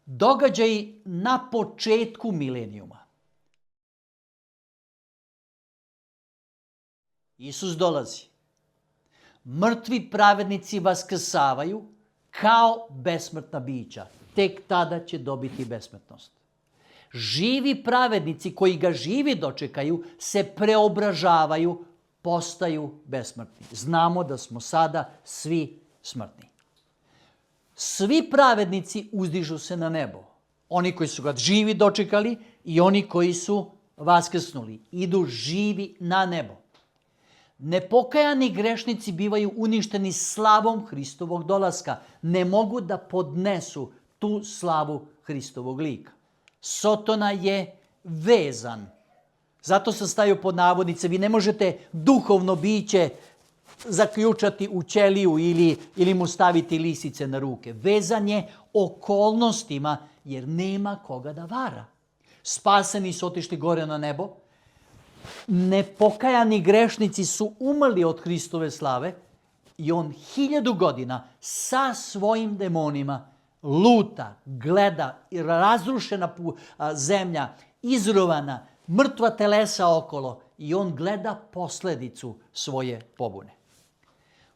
Događaji na početku milenijuma. Isus dolazi. Mrtvi pravednici vaskrsavaju kao besmrtna bića. Tek tada će dobiti besmrtnost. Živi pravednici koji ga živi dočekaju se preobražavaju, postaju besmrtni. Znamo da smo sada svi smrtni. Svi pravednici uzdižu se na nebo. Oni koji su ga živi dočekali i oni koji su vaskrsnuli. Idu živi na nebo. Nepokajani grešnici bivaju uništeni slavom Hristovog dolaska. Ne mogu da podnesu tu slavu Hristovog lika. Sotona je vezan. Zato sam stavio pod navodnice. Vi ne možete duhovno biće zaključati u ćeliju ili mu staviti lisice na ruke. Vezan je okolnostima jer nema koga da vara. Spaseni su otišli gore na nebo. Nepokajani grešnici su umrli od Hristove slave i on 1000 godina sa svojim demonima luta, gleda, razrušena zemlja, izrovana, mrtva telesa okolo i on gleda posledicu svoje pobune.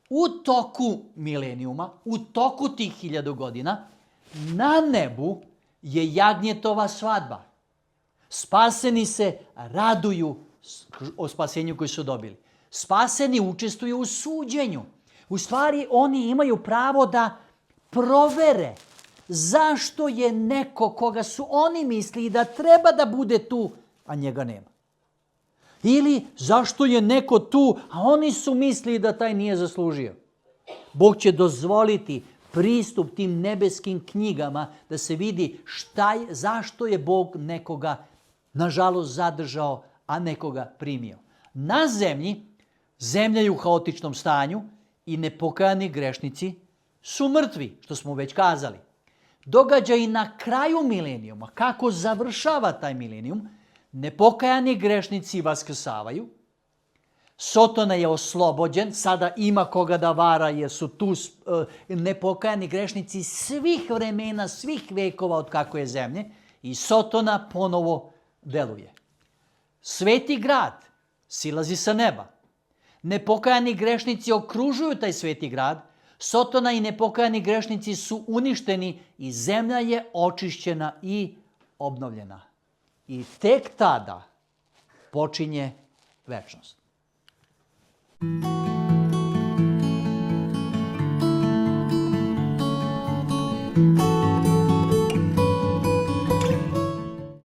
U toku milenijuma, u toku tih 1000 godina, na nebu je jagnjetova svadba. Spaseni se raduju o spasenju koji su dobili. Spaseni učestvuju u suđenju. U stvari, oni imaju pravo da provere zašto je neko koga su oni mislili da treba da bude tu, a njega nema. Ili zašto je neko tu, a oni su mislili da taj nije zaslužio. Bog će dozvoliti pristup tim nebeskim knjigama da se vidi zašto je Bog nekoga, nažalost, zadržao, a nekoga primio. Na zemlji, zemlja je u haotičnom stanju i nepokajani grešnici su mrtvi, što smo već kazali. Događaji na kraju milenijuma, kako završava taj milenijum, nepokajani grešnici vaskrsavaju, Sotona je oslobođen, sada ima koga da vara jer su tu nepokajani grešnici svih vremena, svih vekova od kako je zemlje i Sotona ponovo deluje. Sveti grad silazi sa neba. Nepokajani grešnici okružuju taj sveti grad. Sotona i nepokajani grešnici su uništeni i zemlja je očišćena i obnovljena. I tek tada počinje večnost.